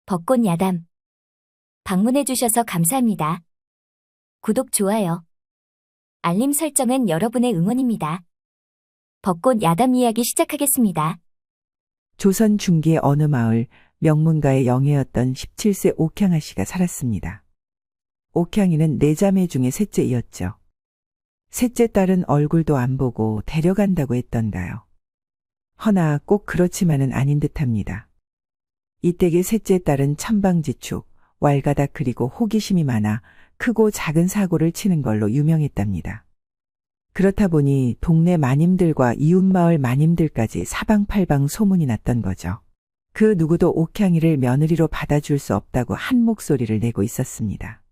벚꽃 야담. 방문해주셔서 감사합니다. 구독, 좋아요, 알림 설정은 여러분의 응원입니다. 벚꽃 야담 이야기 시작하겠습니다. 조선 중기의 어느 마을 명문가의 영예였던 17세 옥향아 씨가 살았습니다. 옥향이는 네 자매 중에 셋째이었죠. 셋째 딸은 얼굴도 안 보고 데려간다고 했던가요. 허나 꼭 그렇지만은 아닌 듯합니다. 이때의 셋째 딸은 천방지축, 왈가닥 그리고 호기심이 많아 크고 작은 사고를 치는 걸로 유명했답니다. 그렇다 보니 동네 마님들과 이웃마을 마님들까지 사방팔방 소문이 났던 거죠. 그 누구도 옥향이를 며느리로 받아줄 수 없다고 한 목소리를 내고 있었습니다.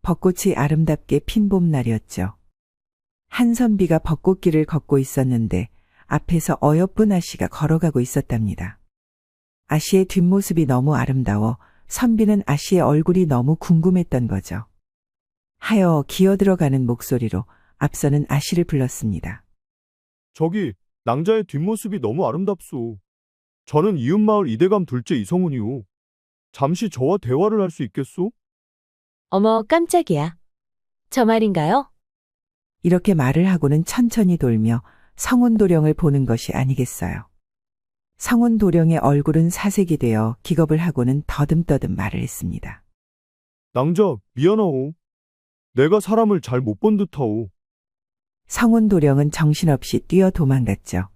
벚꽃이 아름답게 핀 봄날이었죠. 한선비가 벚꽃길을 걷고 있었는데 앞에서 어여쁜 아씨가 걸어가고 있었답니다. 아씨의 뒷모습이 너무 아름다워 선비는 아씨의 얼굴이 너무 궁금했던 거죠. 하여 기어들어가는 목소리로 앞서는 아씨를 불렀습니다. 저기, 낭자의 뒷모습이 너무 아름답소. 저는 이웃마을 이대감 둘째 이성훈이오. 잠시 저와 대화를 할 수 있겠소? 어머, 깜짝이야. 저 말인가요? 이렇게 말을 하고는 천천히 돌며 성운도령을 보는 것이 아니겠어요. 성운도령의 얼굴은 사색이 되어 기겁을 하고는 더듬더듬 말을 했습니다. 낭자, 미안하오. 내가 사람을 잘 못 본 듯하오. 성운도령은 정신없이 뛰어 도망갔죠.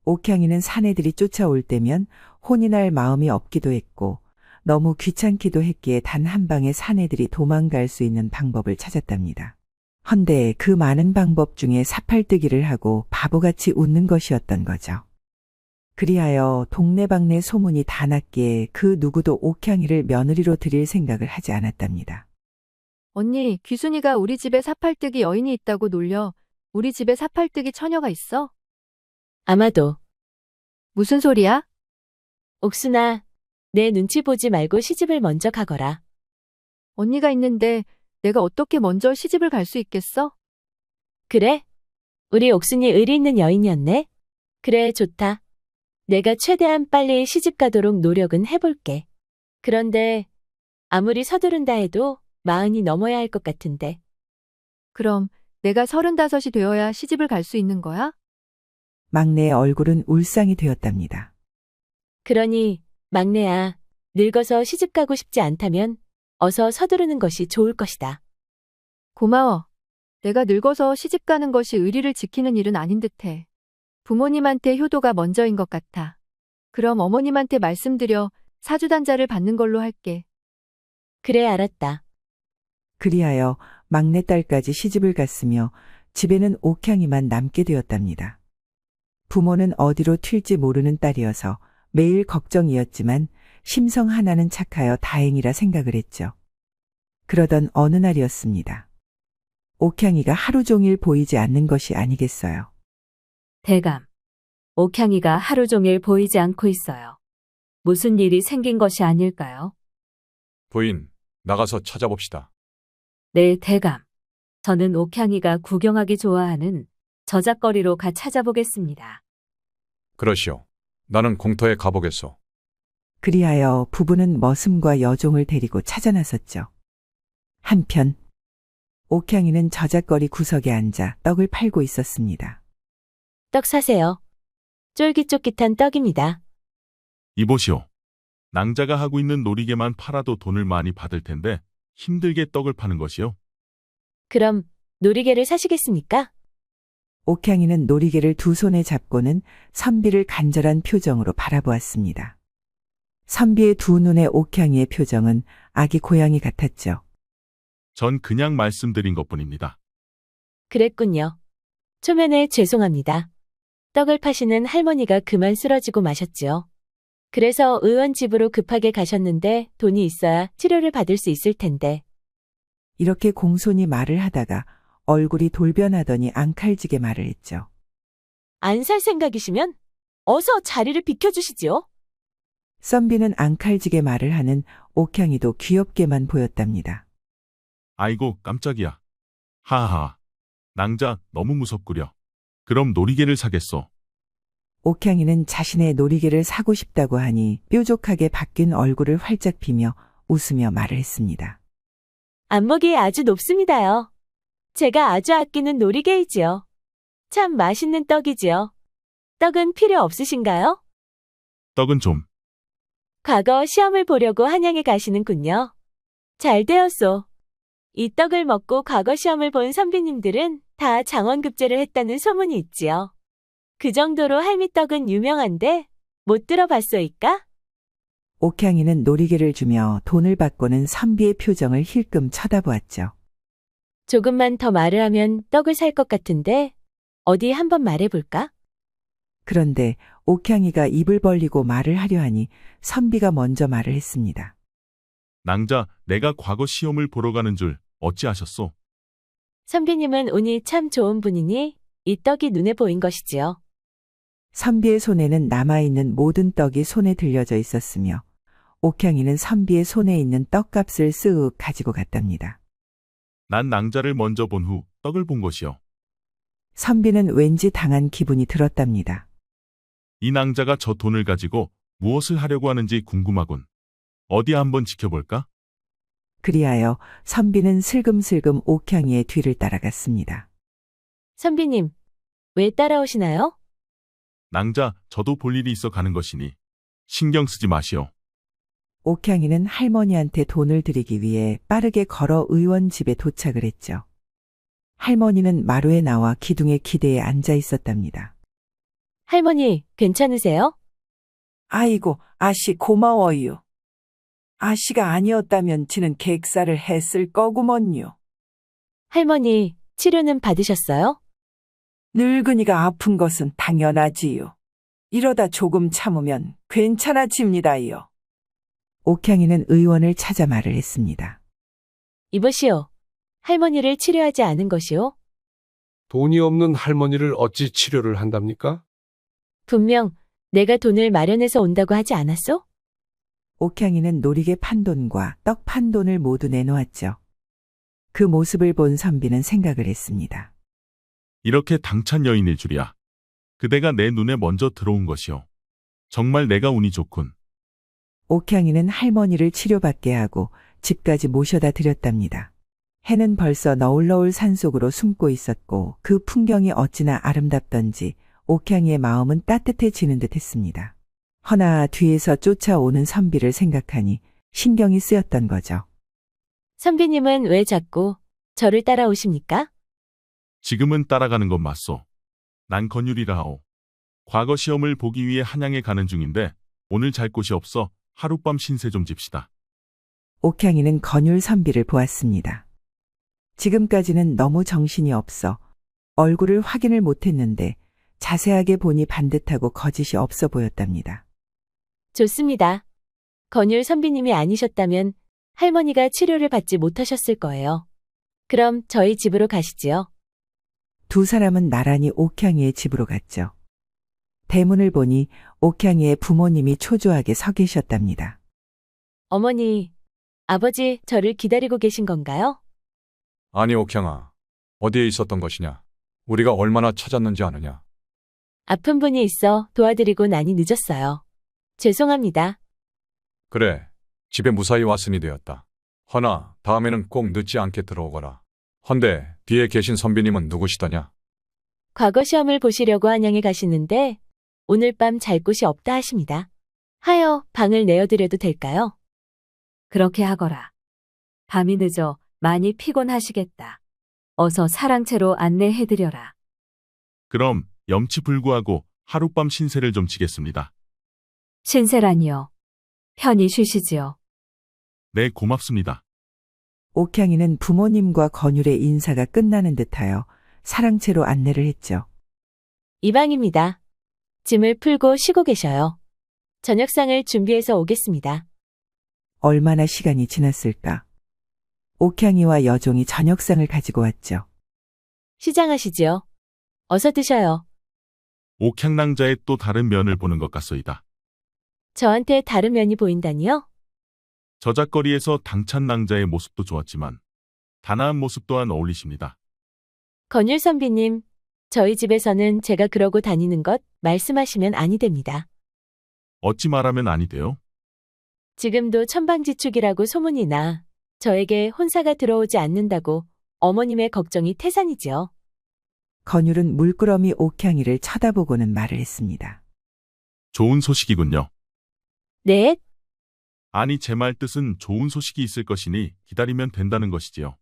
옥향이는 사내들이 쫓아올 때면 혼이 날 마음이 없기도 했고 너무 귀찮기도 했기에 단 한 방에 사내들이 도망갈 수 있는 방법을 찾았답니다. 헌데 그 많은 방법 중에 사팔뜨기를 하고 바보같이 웃는 것이었던 거죠. 그리하여 동네방네 소문이 다 났기에 그 누구도 옥향이를 며느리로 드릴 생각을 하지 않았답니다. 언니, 귀순이가 우리 집에 사팔뜨기 여인이 있다고 놀려. 우리 집에 사팔뜨기 처녀가 있어? 아마도. 무슨 소리야? 옥순아, 내 눈치 보지 말고 시집을 먼저 가거라. 언니가 있는데 내가 어떻게 먼저 시집을 갈 수 있겠어? 그래? 우리 옥순이 의리 있는 여인이었네? 그래, 좋다. 내가 최대한 빨리 시집 가도록 노력은 해볼게. 그런데 아무리 서두른다 해도 40이 넘어야 할 것 같은데. 그럼 내가 35이 되어야 시집을 갈 수 있는 거야? 막내의 얼굴은 울상이 되었답니다. 그러니 막내야, 늙어서 시집 가고 싶지 않다면 어서 서두르는 것이 좋을 것이다. 고마워. 내가 늙어서 시집 가는 것이 의리를 지키는 일은 아닌 듯해. 부모님한테 효도가 먼저인 것 같아. 그럼 어머님한테 말씀드려 사주단자를 받는 걸로 할게. 그래, 알았다. 그리하여 막내딸까지 시집을 갔으며 집에는 옥향이만 남게 되었답니다. 부모는 어디로 튈지 모르는 딸이어서 매일 걱정이었지만 심성 하나는 착하여 다행이라 생각을 했죠. 그러던 어느 날이었습니다. 옥향이가 하루 종일 보이지 않는 것이 아니겠어요. 대감, 옥향이가 하루 종일 보이지 않고 있어요. 무슨 일이 생긴 것이 아닐까요? 부인, 나가서 찾아봅시다. 네, 대감. 저는 옥향이가 구경하기 좋아하는 저작거리로 가 찾아보겠습니다. 그러시오. 나는 공터에 가보겠소. 그리하여 부부는 머슴과 여종을 데리고 찾아 나섰죠. 한편 옥향이는 저작거리 구석에 앉아 떡을 팔고 있었습니다. 떡 사세요. 쫄깃쫄깃한 떡입니다. 이보시오. 낭자가 하고 있는 놀이개만 팔아도 돈을 많이 받을 텐데 힘들게 떡을 파는 것이요. 그럼 놀이개를 사시겠습니까? 옥향이는 놀이개를 두 손에 잡고는 선비를 간절한 표정으로 바라보았습니다. 선비의 두 눈의 옥향이의 표정은 아기 고양이 같았죠. 전 그냥 말씀드린 것뿐입니다. 그랬군요. 초면에 죄송합니다. 떡을 파시는 할머니가 그만 쓰러지고 마셨지요. 그래서 의원 집으로 급하게 가셨는데 돈이 있어야 치료를 받을 수 있을 텐데. 이렇게 공손히 말을 하다가 얼굴이 돌변하더니 앙칼지게 말을 했죠. 안 살 생각이시면 어서 자리를 비켜주시지요. 선비는 앙칼지게 말을 하는 옥향이도 귀엽게만 보였답니다. 아이고, 깜짝이야. 하하. 낭자 너무 무섭구려. 그럼 놀이개를 사겠소. 옥향이는 자신의 놀이개를 사고 싶다고 하니 뾰족하게 바뀐 얼굴을 활짝 피며 웃으며 말을 했습니다. 안목이 아주 높습니다요. 제가 아주 아끼는 놀이개이지요. 참 맛있는 떡이지요. 떡은 필요 없으신가요? 떡은 좀. 과거 시험을 보려고 한양에 가시는군요. 잘 되었소. 이 떡을 먹고 과거 시험을 본 선비님들은 다 장원급제를 했다는 소문이 있지요. 그 정도로 할미떡은 유명한데 못 들어봤소이까? 옥향이는 놀이개를 주며 돈을 받고는 선비의 표정을 힐끔 쳐다보았죠. 조금만 더 말을 하면 떡을 살 것 같은데 어디 한번 말해볼까? 그런데 옥향이가 입을 벌리고 말을 하려 하니 선비가 먼저 말을 했습니다. 낭자, 내가 과거 시험을 보러 가는 줄 어찌하셨소? 선비님은 운이 참 좋은 분이니 이 떡이 눈에 보인 것이지요. 선비의 손에는 남아있는 모든 떡이 손에 들려져 있었으며 옥향이는 선비의 손에 있는 떡값을 쓱 가지고 갔답니다. 난 낭자를 먼저 본 후 떡을 본 것이요. 선비는 왠지 당한 기분이 들었답니다. 이 낭자가 저 돈을 가지고 무엇을 하려고 하는지 궁금하군. 어디 한번 지켜볼까? 그리하여 선비는 슬금슬금 옥향이의 뒤를 따라갔습니다. 선비님, 왜 따라오시나요? 낭자, 저도 볼 일이 있어 가는 것이니 신경 쓰지 마시오. 옥향이는 할머니한테 돈을 드리기 위해 빠르게 걸어 의원 집에 도착을 했죠. 할머니는 마루에 나와 기둥의 기대에 앉아 있었답니다. 할머니, 괜찮으세요? 아이고, 아씨 고마워요. 아씨가 아니었다면 지는 객사를 했을 거구먼요. 할머니, 치료는 받으셨어요? 늙은이가 아픈 것은 당연하지요. 이러다 조금 참으면 괜찮아집니다요. 옥향이는 의원을 찾아 말을 했습니다. 이보시오. 할머니를 치료하지 않은 것이오. 돈이 없는 할머니를 어찌 치료를 한답니까? 분명 내가 돈을 마련해서 온다고 하지 않았소? 옥향이는 놀이개 판돈과 떡 판돈을 모두 내놓았죠. 그 모습을 본 선비는 생각을 했습니다. 이렇게 당찬 여인일 줄이야. 그대가 내 눈에 먼저 들어온 것이오. 정말 내가 운이 좋군. 옥향이는 할머니를 치료받게 하고 집까지 모셔다 드렸답니다. 해는 벌써 너울너울 산속으로 숨고 있었고 그 풍경이 어찌나 아름답던지 옥향이의 마음은 따뜻해지는 듯 했습니다. 허나 뒤에서 쫓아오는 선비를 생각하니 신경이 쓰였던 거죠. 선비님은 왜 자꾸 저를 따라오십니까? 지금은 따라가는 건 맞소. 난 건율이라 하오. 과거 시험을 보기 위해 한양에 가는 중인데 오늘 잘 곳이 없어 하룻밤 신세 좀 집시다. 옥향이는 건율 선비를 보았습니다. 지금까지는 너무 정신이 없어 얼굴을 확인을 못했는데 자세하게 보니 반듯하고 거짓이 없어 보였답니다. 좋습니다. 건율 선비님이 아니셨다면 할머니가 치료를 받지 못하셨을 거예요. 그럼 저희 집으로 가시지요. 두 사람은 나란히 옥향이의 집으로 갔죠. 대문을 보니 옥향이의 부모님이 초조하게 서 계셨답니다. 어머니, 아버지 저를 기다리고 계신 건가요? 아니, 옥향아. 어디에 있었던 것이냐? 우리가 얼마나 찾았는지 아느냐? 아픈 분이 있어 도와드리고 나니 늦었어요. 죄송합니다. 그래, 집에 무사히 왔으니 되었다. 허나 다음에는 꼭 늦지 않게 들어오거라. 헌데 뒤에 계신 선비님은 누구시더냐? 과거 시험을 보시려고 한양에 가시는데 오늘 밤 잘 곳이 없다 하십니다. 하여 방을 내어드려도 될까요? 그렇게 하거라. 밤이 늦어 많이 피곤하시겠다. 어서 사랑채로 안내해드려라. 그럼 염치불구하고 하룻밤 신세를 좀 지겠습니다. 신세라니요. 편히 쉬시지요. 네, 고맙습니다. 옥향이는 부모님과 건율의 인사가 끝나는 듯하여 사랑채로 안내를 했죠. 이 방입니다. 짐을 풀고 쉬고 계셔요. 저녁상을 준비해서 오겠습니다. 얼마나 시간이 지났을까? 옥향이와 여종이 저녁상을 가지고 왔죠. 시장하시지요. 어서 드셔요. 옥향낭자의 또 다른 면을 보는 것 같소이다. 저한테 다른 면이 보인다니요? 저작거리에서 당찬 낭자의 모습도 좋았지만 단아한 모습 또한 어울리십니다. 건율 선비님, 저희 집에서는 제가 그러고 다니는 것 말씀하시면 아니 됩니다. 어찌 말하면 아니 돼요? 지금도 천방지축이라고 소문이 나 저에게 혼사가 들어오지 않는다고 어머님의 걱정이 태산이지요. 건율은 물끄러미 옥향이를 쳐다보고는 말을 했습니다. 좋은 소식이군요. 네, 아니, 제 말 뜻은 좋은 소식이 있을 것이니 기다리면 된다는 것이지요.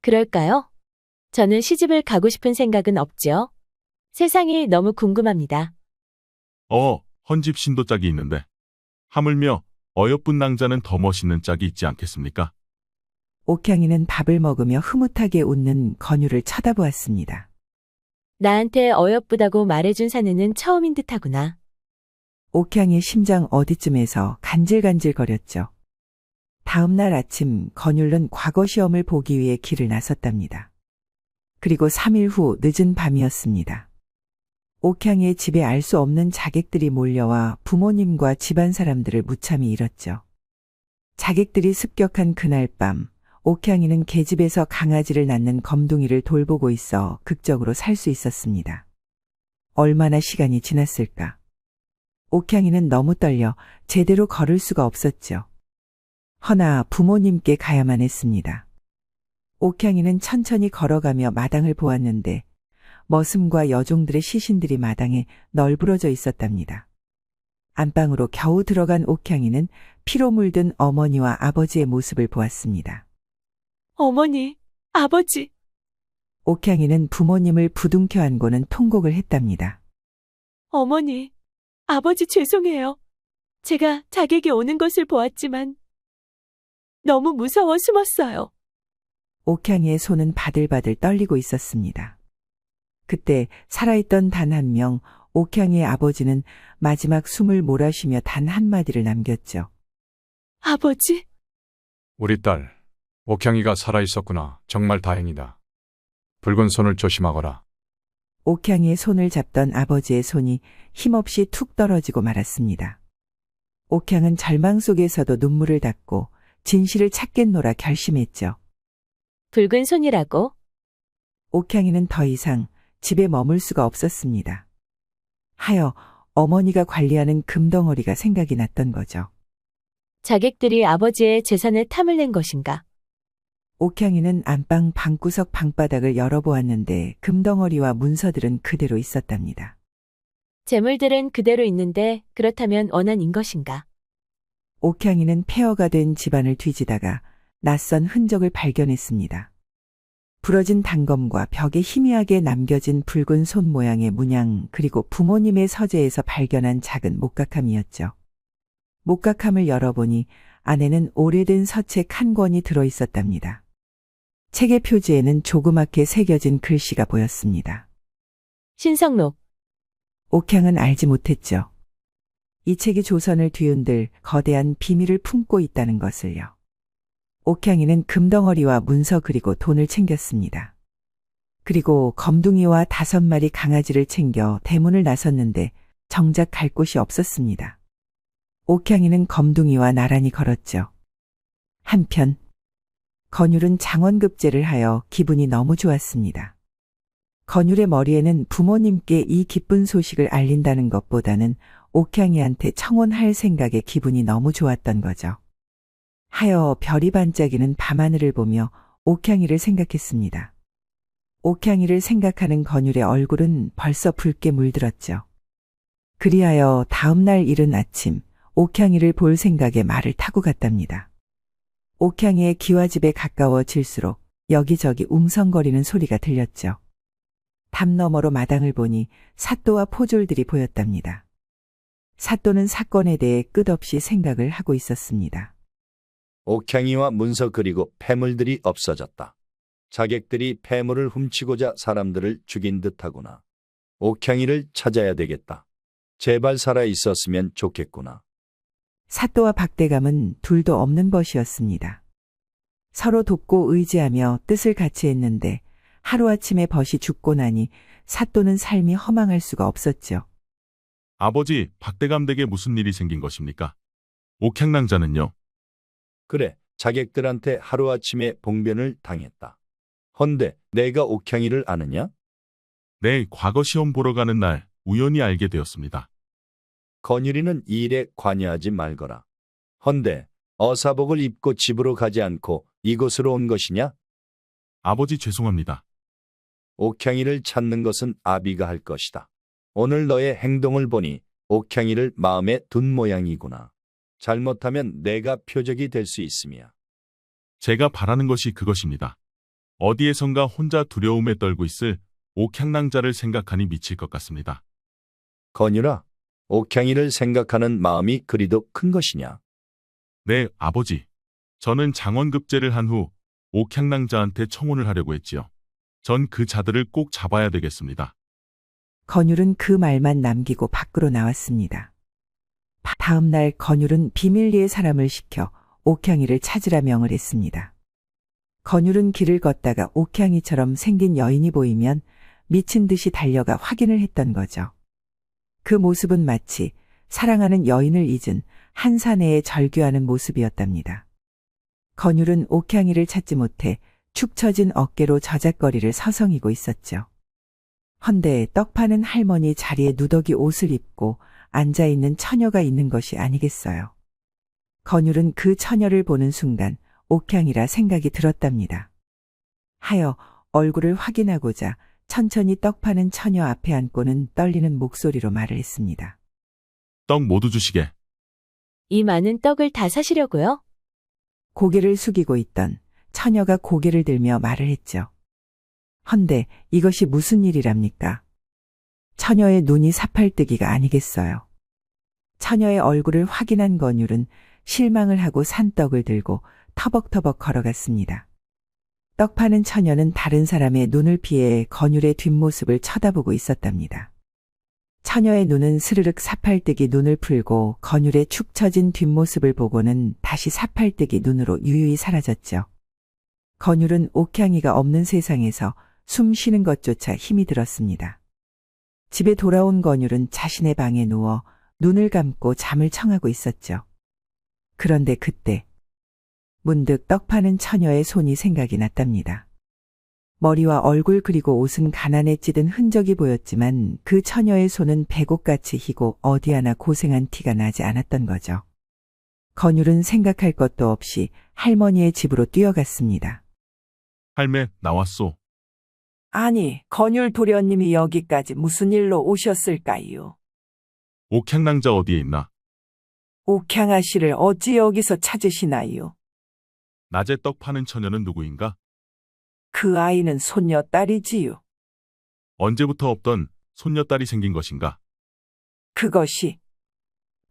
그럴까요? 저는 시집을 가고 싶은 생각은 없지요. 세상이 너무 궁금합니다. 헌집 신도 짝이 있는데. 하물며 어여쁜 낭자는 더 멋있는 짝이 있지 않겠습니까? 옥향이는 밥을 먹으며 흐뭇하게 웃는 건율을 쳐다보았습니다. 나한테 어여쁘다고 말해준 사내는 처음인 듯하구나. 옥향이의 심장 어디쯤에서 간질간질거렸죠. 다음 날 아침 건율은 과거 시험을 보기 위해 길을 나섰답니다. 그리고 3일 후 늦은 밤이었습니다. 옥향이의 집에 알 수 없는 자객들이 몰려와 부모님과 집안 사람들을 무참히 잃었죠. 자객들이 습격한 그날 밤, 옥향이는 계집에서 강아지를 낳는 검둥이를 돌보고 있어 극적으로 살 수 있었습니다. 얼마나 시간이 지났을까? 옥향이는 너무 떨려 제대로 걸을 수가 없었죠. 허나 부모님께 가야만 했습니다. 옥향이는 천천히 걸어가며 마당을 보았는데 머슴과 여종들의 시신들이 마당에 널브러져 있었답니다. 안방으로 겨우 들어간 옥향이는 피로 물든 어머니와 아버지의 모습을 보았습니다. 어머니, 아버지. 옥향이는 부모님을 부둥켜 안고는 통곡을 했답니다. 어머니, 아버지 죄송해요. 제가 자객이 오는 것을 보았지만 너무 무서워 숨었어요. 옥향이의 손은 바들바들 떨리고 있었습니다. 그때 살아있던 단 한 명, 옥향이의 아버지는 마지막 숨을 몰아쉬며 단 한마디를 남겼죠. 아버지? 우리 딸, 옥향이가 살아있었구나. 정말 다행이다. 붉은 손을 조심하거라. 옥향이의 손을 잡던 아버지의 손이 힘없이 툭 떨어지고 말았습니다. 옥향은 절망 속에서도 눈물을 닦고 진실을 찾겠노라 결심했죠. 붉은 손이라고? 옥향이는 더 이상 집에 머물 수가 없었습니다. 하여 어머니가 관리하는 금덩어리가 생각이 났던 거죠. 자객들이 아버지의 재산을 탐을 낸 것인가? 옥향이는 안방 방구석 방바닥을 열어보았는데 금덩어리와 문서들은 그대로 있었답니다. 재물들은 그대로 있는데 그렇다면 원한인 것인가? 옥향이는 폐허가 된 집안을 뒤지다가 낯선 흔적을 발견했습니다. 부러진 단검과 벽에 희미하게 남겨진 붉은 손 모양의 문양 그리고 부모님의 서재에서 발견한 작은 목각함이었죠. 목각함을 열어보니 안에는 오래된 서책 한 권이 들어있었답니다. 책의 표지에는 조그맣게 새겨진 글씨가 보였습니다. 신성록. 옥향은 알지 못했죠. 이 책이 조선을 뒤흔들 거대한 비밀을 품고 있다는 것을요. 옥향이는 금덩어리와 문서 그리고 돈을 챙겼습니다. 그리고 검둥이와 5마리 강아지를 챙겨 대문을 나섰는데 정작 갈 곳이 없었습니다. 옥향이는 검둥이와 나란히 걸었죠. 한편 건율은 장원급제를 하여 기분이 너무 좋았습니다. 건율의 머리에는 부모님께 이 기쁜 소식을 알린다는 것보다는 옥향이한테 청혼할 생각에 기분이 너무 좋았던 거죠. 하여 별이 반짝이는 밤하늘을 보며 옥향이를 생각했습니다. 옥향이를 생각하는 건율의 얼굴은 벌써 붉게 물들었죠. 그리하여 다음 날 이른 아침 옥향이를 볼 생각에 말을 타고 갔답니다. 옥향이의 기와집에 가까워질수록 여기저기 웅성거리는 소리가 들렸죠. 담 너머로 마당을 보니 사또와 포졸들이 보였답니다. 사또는 사건에 대해 끝없이 생각을 하고 있었습니다. 옥향이와 문서 그리고 폐물들이 없어졌다. 자객들이 폐물을 훔치고자 사람들을 죽인 듯하구나. 옥향이를 찾아야 되겠다. 제발 살아 있었으면 좋겠구나. 사또와 박대감은 둘도 없는 벗이었습니다. 서로 돕고 의지하며 뜻을 같이 했는데 하루아침에 벗이 죽고 나니 사또는 삶이 허망할 수가 없었죠. 아버지, 박대감 댁에 무슨 일이 생긴 것입니까? 옥향낭자는요? 그래, 자객들한테 하루아침에 봉변을 당했다. 헌데 내가 옥향이를 아느냐? 내 과거 시험 보러 가는 날 우연히 알게 되었습니다. 건율이는 이 일에 관여하지 말거라. 헌데 어사복을 입고 집으로 가지 않고 이곳으로 온 것이냐? 아버지 죄송합니다. 옥향이를 찾는 것은 아비가 할 것이다. 오늘 너의 행동을 보니 옥향이를 마음에 둔 모양이구나. 잘못하면 내가 표적이 될 수 있음이야. 제가 바라는 것이 그것입니다. 어디에선가 혼자 두려움에 떨고 있을 옥향낭자를 생각하니 미칠 것 같습니다. 건율아, 옥향이를 생각하는 마음이 그리도 큰 것이냐? 네, 아버지. 저는 장원급제를 한 후 옥향낭자한테 청혼을 하려고 했지요. 전 그 자들을 꼭 잡아야 되겠습니다. 건율은 그 말만 남기고 밖으로 나왔습니다. 다음 날 건율은 비밀리에 사람을 시켜 옥향이를 찾으라 명을 했습니다. 건율은 길을 걷다가 옥향이처럼 생긴 여인이 보이면 미친 듯이 달려가 확인을 했던 거죠. 그 모습은 마치 사랑하는 여인을 잊은 한 사내에 절규하는 모습이었답니다. 건율은 옥향이를 찾지 못해 축 처진 어깨로 저작거리를 서성이고 있었죠. 헌데 떡 파는 할머니 자리에 누더기 옷을 입고 앉아있는 처녀가 있는 것이 아니겠어요. 건율은 그 처녀를 보는 순간 옥향이라 생각이 들었답니다. 하여 얼굴을 확인하고자 천천히 떡 파는 처녀 앞에 앉고는 떨리는 목소리로 말을 했습니다. 떡 모두 주시게. 이 많은 떡을 다 사시려고요? 고개를 숙이고 있던 처녀가 고개를 들며 말을 했죠. 헌데 이것이 무슨 일이랍니까? 처녀의 눈이 사팔뜨기가 아니겠어요. 처녀의 얼굴을 확인한 건율은 실망을 하고 산 떡을 들고 터벅터벅 걸어갔습니다. 떡 파는 처녀는 다른 사람의 눈을 피해 건율의 뒷모습을 쳐다보고 있었답니다. 처녀의 눈은 스르륵 사팔뜨기 눈을 풀고 건율의 축 처진 뒷모습을 보고는 다시 사팔뜨기 눈으로 유유히 사라졌죠. 건율은 옥향이가 없는 세상에서 숨 쉬는 것조차 힘이 들었습니다. 집에 돌아온 건율은 자신의 방에 누워 눈을 감고 잠을 청하고 있었죠. 그런데 그때 문득 떡 파는 처녀의 손이 생각이 났답니다. 머리와 얼굴 그리고 옷은 가난에 찌든 흔적이 보였지만 그 처녀의 손은 배곡같이 희고 어디 하나 고생한 티가 나지 않았던 거죠. 건율은 생각할 것도 없이 할머니의 집으로 뛰어갔습니다. 할매, 나왔소. 아니, 건율 도련님이 여기까지 무슨 일로 오셨을까요? 옥향낭자 어디에 있나? 옥향아 씨를 어찌 여기서 찾으시나요? 낮에 떡 파는 처녀는 누구인가? 그 아이는 손녀딸이지요. 언제부터 없던 손녀딸이 생긴 것인가? 그것이.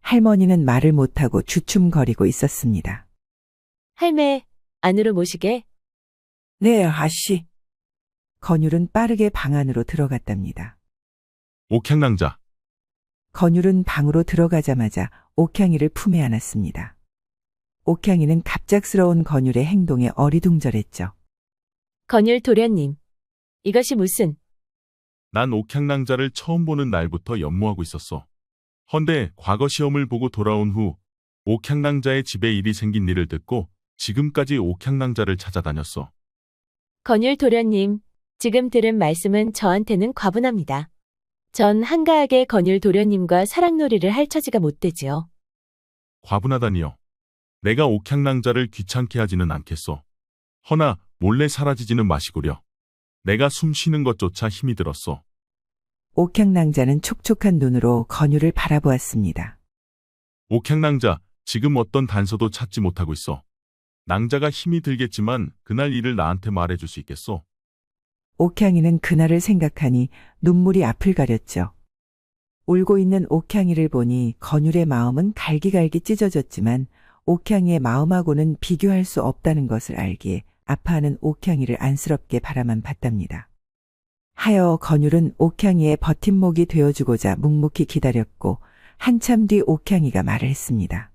할머니는 말을 못하고 주춤거리고 있었습니다. 할매, 안으로 모시게. 네, 아씨. 건율은 빠르게 방 안으로 들어갔답니다. 옥향낭자. 건율은 방으로 들어가자마자 옥향이를 품에 안았습니다. 옥향이는 갑작스러운 건율의 행동에 어리둥절했죠. 건율 도련님. 이것이 무슨... 난 옥향낭자를 처음 보는 날부터 연모하고 있었어. 헌데 과거 시험을 보고 돌아온 후 옥향낭자의 집에 일이 생긴 일을 듣고 지금까지 옥향낭자를 찾아다녔어. 건율 도련님, 지금 들은 말씀은 저한테는 과분합니다. 전 한가하게 건율 도련님과 사랑놀이를 할 처지가 못 되지요. 과분하다니요. 내가 옥향낭자를 귀찮게 하지는 않겠소. 허나 몰래 사라지지는 마시구려. 내가 숨 쉬는 것조차 힘이 들었소. 옥향낭자는 촉촉한 눈으로 건율을 바라보았습니다. 옥향낭자, 지금 어떤 단서도 찾지 못하고 있어. 낭자가 힘이 들겠지만 그날 일을 나한테 말해줄 수 있겠소? 옥향이는 그날을 생각하니 눈물이 앞을 가렸죠. 울고 있는 옥향이를 보니 건율의 마음은 갈기갈기 찢어졌지만 옥향이의 마음하고는 비교할 수 없다는 것을 알기에 아파하는 옥향이를 안쓰럽게 바라만 봤답니다. 하여 건율은 옥향이의 버팀목이 되어주고자 묵묵히 기다렸고 한참 뒤 옥향이가 말을 했습니다.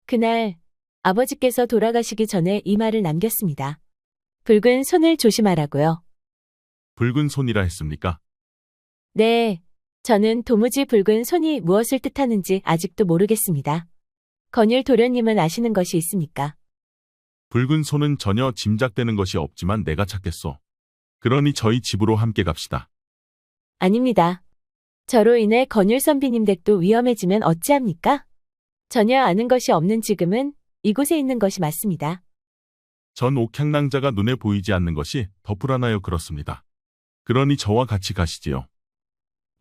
그날 아버지께서 돌아가시기 전에 이 말을 남겼습니다. 붉은 손을 조심하라고요. 붉은 손이라 했습니까? 네, 저는 도무지 붉은 손이 무엇을 뜻하는지 아직도 모르겠습니다. 건율 도련님은 아시는 것이 있습니까? 붉은 손은 전혀 짐작되는 것이 없지만 내가 찾겠소. 그러니 저희 집으로 함께 갑시다. 아닙니다. 저로 인해 건율 선비님 댁도 위험해지면 어찌합니까? 전혀 아는 것이 없는 지금은 이곳에 있는 것이 맞습니다. 전 옥향낭자가 눈에 보이지 않는 것이 더 불안하여 그렇습니다. 그러니 저와 같이 가시지요.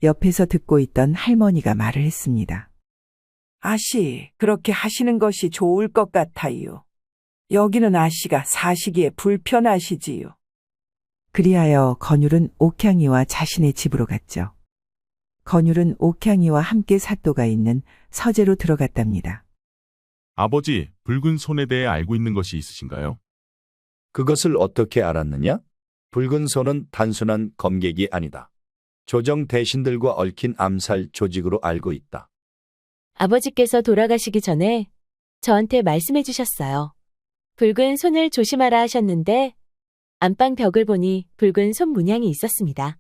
옆에서 듣고 있던 할머니가 말을 했습니다. 아씨, 그렇게 하시는 것이 좋을 것 같아요. 여기는 아씨가 사시기에 불편하시지요. 그리하여 건율은 옥향이와 자신의 집으로 갔죠. 건율은 옥향이와 함께 사또가 있는 서재로 들어갔답니다. 아버지, 붉은 손에 대해 알고 있는 것이 있으신가요? 그것을 어떻게 알았느냐? 붉은 손은 단순한 검객이 아니다. 조정 대신들과 얽힌 암살 조직으로 알고 있다. 아버지께서 돌아가시기 전에 저한테 말씀해 주셨어요. 붉은 손을 조심하라 하셨는데 안방 벽을 보니 붉은 손 문양이 있었습니다.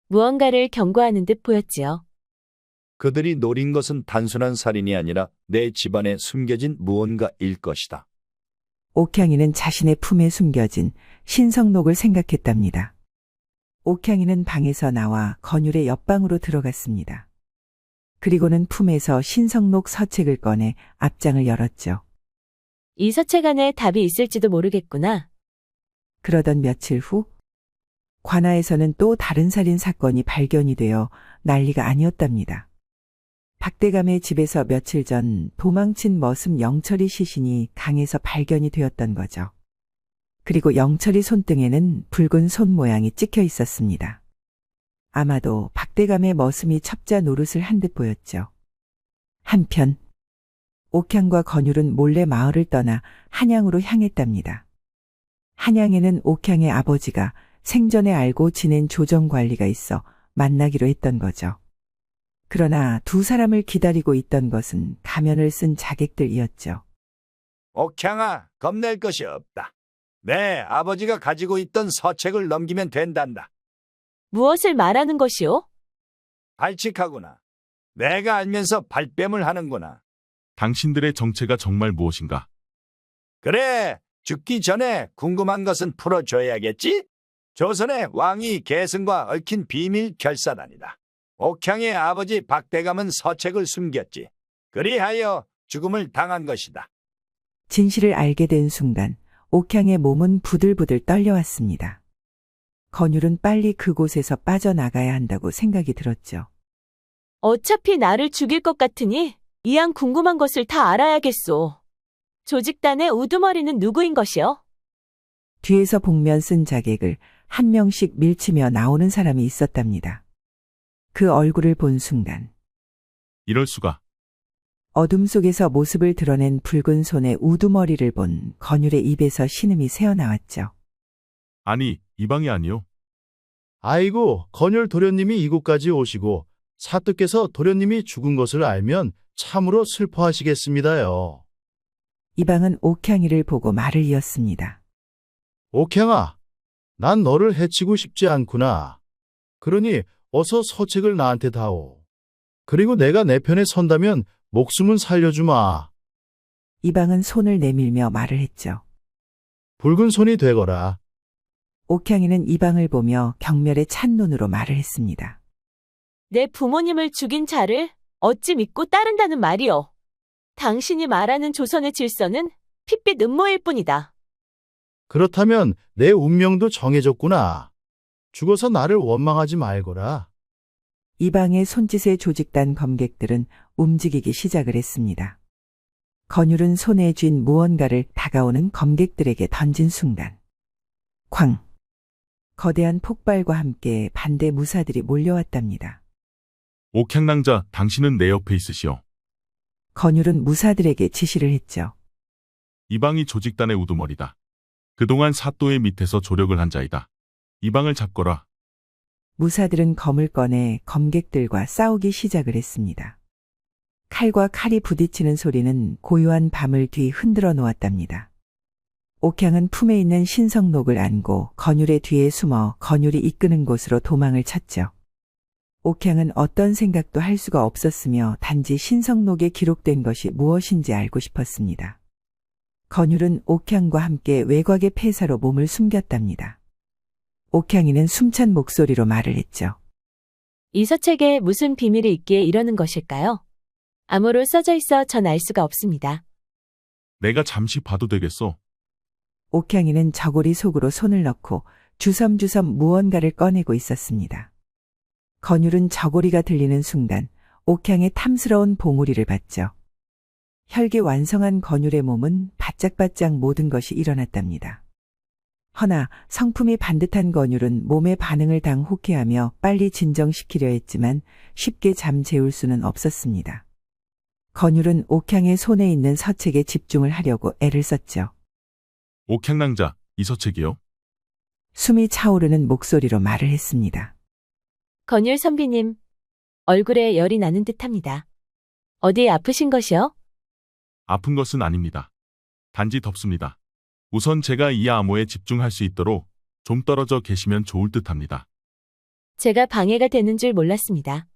무언가를 경고하는 듯 보였지요. 그들이 노린 것은 단순한 살인이 아니라 내 집안에 숨겨진 무언가일 것이다. 옥향이는 자신의 품에 숨겨진 신성록을 생각했답니다. 옥향이는 방에서 나와 건율의 옆방으로 들어갔습니다. 그리고는 품에서 신성록 서책을 꺼내 앞장을 열었죠. 이 서책 안에 답이 있을지도 모르겠구나. 그러던 며칠 후 관아에서는 또 다른 살인 사건이 발견이 되어 난리가 아니었답니다. 박대감의 집에서 며칠 전 도망친 머슴 영철이 시신이 강에서 발견이 되었던 거죠. 그리고 영철이 손등에는 붉은 손 모양이 찍혀 있었습니다. 아마도 박대감의 머슴이 첩자 노릇을 한 듯 보였죠. 한편 옥향과 건율은 몰래 마을을 떠나 한양으로 향했답니다. 한양에는 옥향의 아버지가 생전에 알고 지낸 조정관리가 있어 만나기로 했던 거죠. 그러나 두 사람을 기다리고 있던 것은 가면을 쓴 자객들이었죠. 옥향아, 겁낼 것이 없다. 내 아버지가 가지고 있던 서책을 넘기면 된단다. 무엇을 말하는 것이오? 발칙하구나. 내가 알면서 발뺌을 하는구나. 당신들의 정체가 정말 무엇인가? 그래, 죽기 전에 궁금한 것은 풀어줘야겠지? 조선의 왕이 계승과 얽힌 비밀 결사단이다. 옥향의 아버지 박대감은 서책을 숨겼지. 그리하여 죽음을 당한 것이다. 진실을 알게 된 순간 옥향의 몸은 부들부들 떨려왔습니다. 건율은 빨리 그곳에서 빠져나가야 한다고 생각이 들었죠. 어차피 나를 죽일 것 같으니 이왕 궁금한 것을 다 알아야겠소. 조직단의 우두머리는 누구인 것이요? 뒤에서 복면 쓴 자객을 한 명씩 밀치며 나오는 사람이 있었답니다. 그 얼굴을 본 순간 이럴 수가. 어둠 속에서 모습을 드러낸 붉은 손의 우두머리를 본 건율의 입에서 신음이 새어나왔죠. 아니, 이방이 아니요. 아이고, 건율 도련님이 이곳까지 오시고 사또께서 도련님이 죽은 것을 알면 참으로 슬퍼하시겠습니다요. 이방은 옥향이를 보고 말을 이었습니다. 옥향아, 난 너를 해치고 싶지 않구나. 그러니 어서 서책을 나한테 다오. 그리고 내가 내 편에 선다면 목숨은 살려주마. 이방은 손을 내밀며 말을 했죠. 붉은 손이 되거라. 옥향이는 이방을 보며 경멸의 찬 눈으로 말을 했습니다. 내 부모님을 죽인 자를 어찌 믿고 따른다는 말이오. 당신이 말하는 조선의 질서는 핏빛 음모일 뿐이다. 그렇다면 내 운명도 정해졌구나. 죽어서 나를 원망하지 말거라. 이방의 손짓에 조직단 검객들은 움직이기 시작을 했습니다. 건율은 손에 쥔 무언가를 다가오는 검객들에게 던진 순간 쾅! 거대한 폭발과 함께 반대 무사들이 몰려왔답니다. 옥향낭자, 당신은 내 옆에 있으시오. 건율은 무사들에게 지시를 했죠. 이방이 조직단의 우두머리다. 그동안 사또의 밑에서 조력을 한 자이다. 이방을 잡거라. 무사들은 검을 꺼내 검객들과 싸우기 시작을 했습니다. 칼과 칼이 부딪히는 소리는 고요한 밤을 뒤 흔들어 놓았답니다. 옥향은 품에 있는 신성록을 안고 건율의 뒤에 숨어 건율이 이끄는 곳으로 도망을 쳤죠. 옥향은 어떤 생각도 할 수가 없었으며 단지 신성록에 기록된 것이 무엇인지 알고 싶었습니다. 건율은 옥향과 함께 외곽의 폐사로 몸을 숨겼답니다. 옥향이는 숨찬 목소리로 말을 했죠. 이 서책에 무슨 비밀이 있기에 이러는 것일까요? 암호로 써져 있어 전 알 수가 없습니다. 내가 잠시 봐도 되겠소? 옥향이는 저고리 속으로 손을 넣고 주섬주섬 무언가를 꺼내고 있었습니다. 건율은 저고리가 들리는 순간 옥향의 탐스러운 봉우리를 봤죠. 혈기 완성한 건율의 몸은 바짝바짝 모든 것이 일어났답니다. 허나 성품이 반듯한 건율은 몸의 반응을 당 호쾌하며 빨리 진정시키려 했지만 쉽게 잠재울 수는 없었습니다. 건율은 옥향의 손에 있는 서책에 집중을 하려고 애를 썼죠. 옥향낭자, 이 서책이요? 숨이 차오르는 목소리로 말을 했습니다. 건율 선비님, 얼굴에 열이 나는 듯합니다. 어디 아프신 것이요? 아픈 것은 아닙니다. 단지 덥습니다. 우선 제가 이 암호에 집중할 수 있도록 좀 떨어져 계시면 좋을 듯합니다. 제가 방해가 되는 줄 몰랐습니다.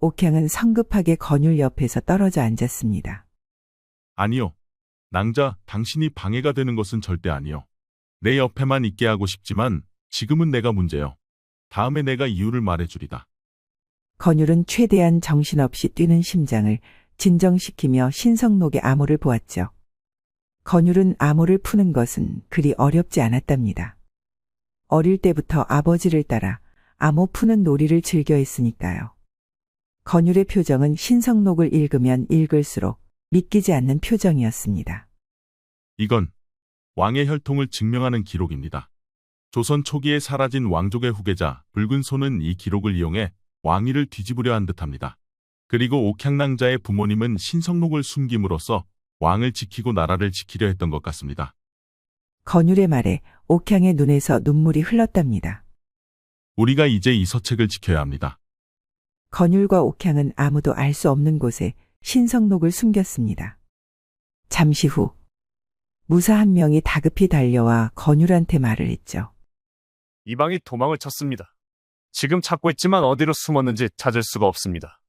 옥향은 성급하게 건율 옆에서 떨어져 앉았습니다. 아니요. 낭자, 당신이 방해가 되는 것은 절대 아니요. 내 옆에만 있게 하고 싶지만 지금은 내가 문제요. 다음에 내가 이유를 말해주리다. 건율은 최대한 정신없이 뛰는 심장을 진정시키며 신성록의 암호를 보았죠. 건율은 암호를 푸는 것은 그리 어렵지 않았답니다. 어릴 때부터 아버지를 따라 암호 푸는 놀이를 즐겨 했으니까요. 건율의 표정은 신성록을 읽으면 읽을수록 믿기지 않는 표정이었습니다. 이건 왕의 혈통을 증명하는 기록입니다. 조선 초기에 사라진 왕족의 후계자 붉은 소는 이 기록을 이용해 왕위를 뒤집으려 한 듯합니다. 그리고 옥향낭자의 부모님은 신성록을 숨김으로써 왕을 지키고 나라를 지키려 했던 것 같습니다. 건율의 말에 옥향의 눈에서 눈물이 흘렀답니다. 우리가 이제 이 서책을 지켜야 합니다. 건율과 옥향은 아무도 알 수 없는 곳에 신성록을 숨겼습니다. 잠시 후 무사 한 명이 다급히 달려와 건율한테 말을 했죠. 이방이 도망을 쳤습니다. 지금 찾고 있지만 어디로 숨었는지 찾을 수가 없습니다.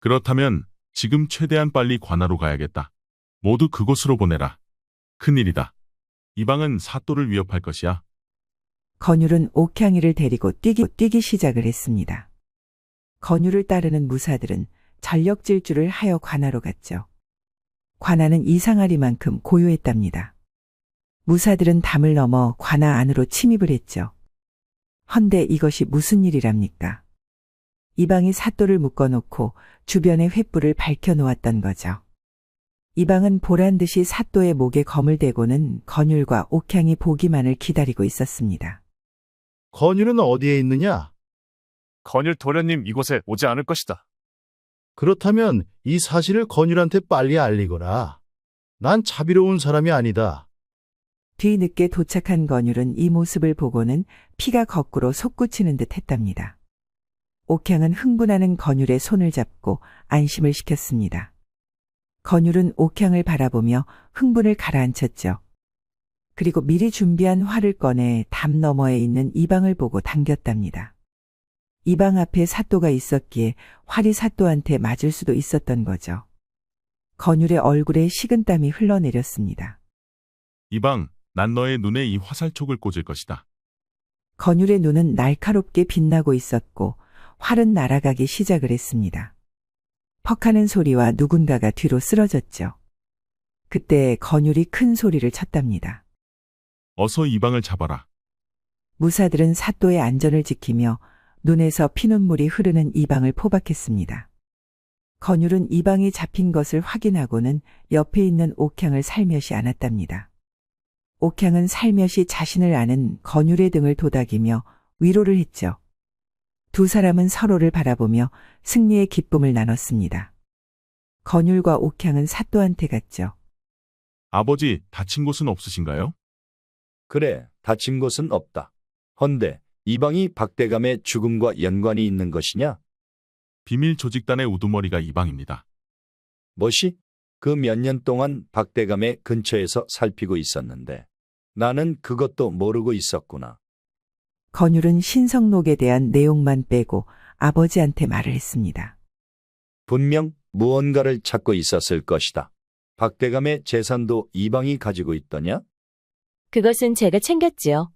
그렇다면 지금 최대한 빨리 관하로 가야겠다. 모두 그곳으로 보내라. 큰일이다. 이방은 사또를 위협할 것이야. 건율은 옥향이를 데리고 뛰기 시작을 했습니다. 건율을 따르는 무사들은 전력 질주를 하여 관하로 갔죠. 관하는 이상하리만큼 고요했답니다. 무사들은 담을 넘어 관하 안으로 침입을 했죠. 헌데 이것이 무슨 일이랍니까? 이방이 사또를 묶어놓고 주변의 횃불을 밝혀놓았던 거죠. 이방은 보란듯이 사또의 목에 검을 대고는 건율과 옥향이 보기만을 기다리고 있었습니다. 건율은 어디에 있느냐? 건율 도련님 이곳에 오지 않을 것이다. 그렇다면 이 사실을 건율한테 빨리 알리거라. 난 자비로운 사람이 아니다. 뒤늦게 도착한 건율은 이 모습을 보고는 피가 거꾸로 솟구치는 듯 했답니다. 옥향은 흥분하는 건율의 손을 잡고 안심을 시켰습니다. 건율은 옥향을 바라보며 흥분을 가라앉혔죠. 그리고 미리 준비한 활을 꺼내 담 너머에 있는 이방을 보고 당겼답니다. 이방 앞에 사또가 있었기에 활이 사또한테 맞을 수도 있었던 거죠. 건율의 얼굴에 식은땀이 흘러내렸습니다. 이방, 난 너의 눈에 이 화살촉을 꽂을 것이다. 건율의 눈은 날카롭게 빛나고 있었고 활은 날아가기 시작을 했습니다. 퍽하는 소리와 누군가가 뒤로 쓰러졌죠. 그때 건율이 큰 소리를 쳤답니다. 어서 이방을 잡아라. 무사들은 사또의 안전을 지키며 눈에서 피눈물이 흐르는 이방을 포박했습니다. 건율은 이방이 잡힌 것을 확인하고는 옆에 있는 옥향을 살며시 안았답니다. 옥향은 살며시 자신을 아는 건율의 등을 도닥이며 위로를 했죠. 두 사람은 서로를 바라보며 승리의 기쁨을 나눴습니다. 건율과 옥향은 사또한테 갔죠. 아버지, 다친 곳은 없으신가요? 그래, 다친 곳은 없다. 헌데 이방이 박대감의 죽음과 연관이 있는 것이냐? 비밀 조직단의 우두머리가 이방입니다. 뭐시? 그 몇 년 동안 박대감의 근처에서 살피고 있었는데 나는 그것도 모르고 있었구나. 건율은 신성록에 대한 내용만 빼고 아버지한테 말을 했습니다. 분명 무언가를 찾고 있었을 것이다. 박대감의 재산도 이방이 가지고 있더냐? 그것은 제가 챙겼지요.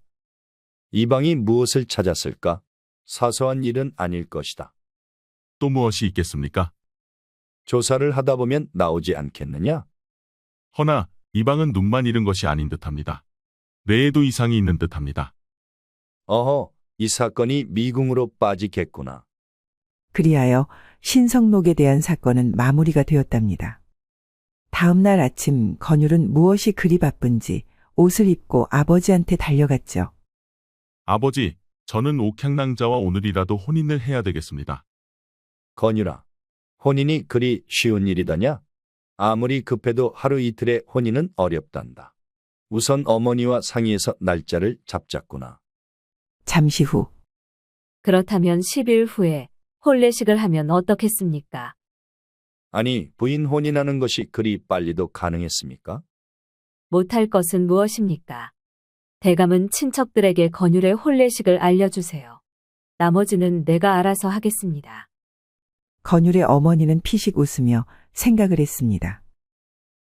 이방이 무엇을 찾았을까? 사소한 일은 아닐 것이다. 또 무엇이 있겠습니까? 조사를 하다 보면 나오지 않겠느냐? 허나 이 방은 눈만 잃은 것이 아닌 듯합니다. 뇌에도 이상이 있는 듯합니다. 어허, 이 사건이 미궁으로 빠지겠구나. 그리하여 신성록에 대한 사건은 마무리가 되었답니다. 다음 날 아침 건율은 무엇이 그리 바쁜지 옷을 입고 아버지한테 달려갔죠. 아버지, 저는 옥향낭자와 오늘이라도 혼인을 해야 되겠습니다. 건율아, 혼인이 그리 쉬운 일이더냐? 아무리 급해도 하루 이틀의 혼인은 어렵단다. 우선 어머니와 상의해서 날짜를 잡자꾸나. 잠시 후 그렇다면 10일 후에 혼례식을 하면 어떻겠습니까? 아니, 부인 혼인하는 것이 그리 빨리도 가능했습니까? 못할 것은 무엇입니까? 대감은 친척들에게 건율의 혼례식을 알려주세요. 나머지는 내가 알아서 하겠습니다. 건율의 어머니는 피식 웃으며 생각을 했습니다.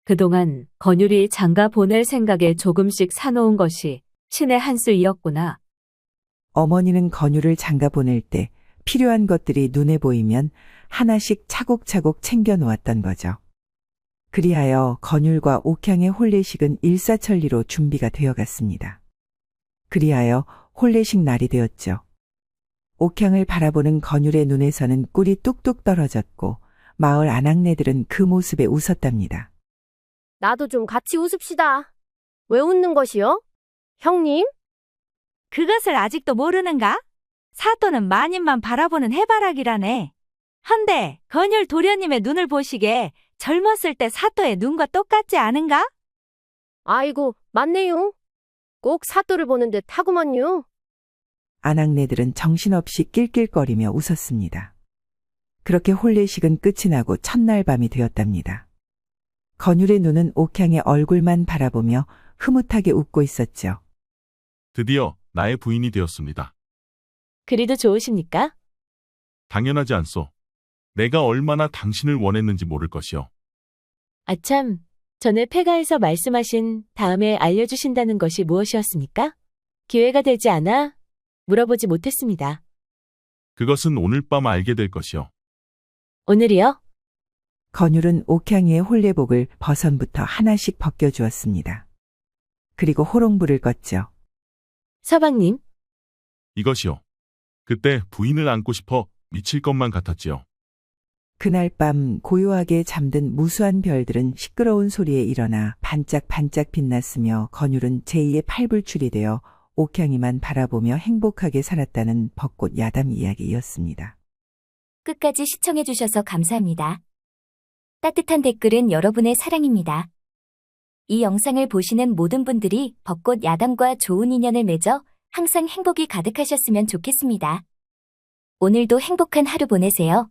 그동안 건율이 장가 보낼 생각에 조금씩 사놓은 것이 신의 한 수이었구나. 어머니는 건율을 장가 보낼 때 필요한 것들이 눈에 보이면 하나씩 차곡차곡 챙겨 놓았던 거죠. 그리하여 건율과 옥향의 혼례식은 일사천리로 준비가 되어갔습니다. 그리하여 혼례식 날이 되었죠. 옥향을 바라보는 건율의 눈에서는 꿀이 뚝뚝 떨어졌고 마을 아낙네들은 그 모습에 웃었답니다. 나도 좀 같이 웃읍시다. 왜 웃는 것이요? 형님? 그것을 아직도 모르는가? 사또는 마님만 바라보는 해바라기라네. 헌데 건율 도련님의 눈을 보시게 젊었을 때 사또의 눈과 똑같지 않은가? 아이고, 맞네요. 꼭 사또를 보는 듯 하구먼요. 아낙네들은 정신없이 낄낄거리며 웃었습니다. 그렇게 혼례식은 끝이 나고 첫날 밤이 되었답니다. 건율의 눈은 옥향의 얼굴만 바라보며 흐뭇하게 웃고 있었죠. 드디어 나의 부인이 되었습니다. 그리도 좋으십니까? 당연하지 않소. 내가 얼마나 당신을 원했는지 모를 것이요. 아참, 전에 폐가에서 말씀하신 다음에 알려주신다는 것이 무엇이었습니까? 기회가 되지 않아 물어보지 못했습니다. 그것은 오늘 밤 알게 될 것이요. 오늘이요? 건율은 옥향이의 혼례복을 버선부터 하나씩 벗겨주었습니다. 그리고 호롱불을 껐죠. 서방님, 이것이요. 그때 부인을 안고 싶어 미칠 것만 같았지요. 그날 밤 고요하게 잠든 무수한 별들은 시끄러운 소리에 일어나 반짝반짝 빛났으며 건율은 제2의 팔불출이 되어 옥향이만 바라보며 행복하게 살았다는 벚꽃 야담 이야기였습니다. 끝까지 시청해주셔서 감사합니다. 따뜻한 댓글은 여러분의 사랑입니다. 이 영상을 보시는 모든 분들이 벚꽃 야담과 좋은 인연을 맺어 항상 행복이 가득하셨으면 좋겠습니다. 오늘도 행복한 하루 보내세요.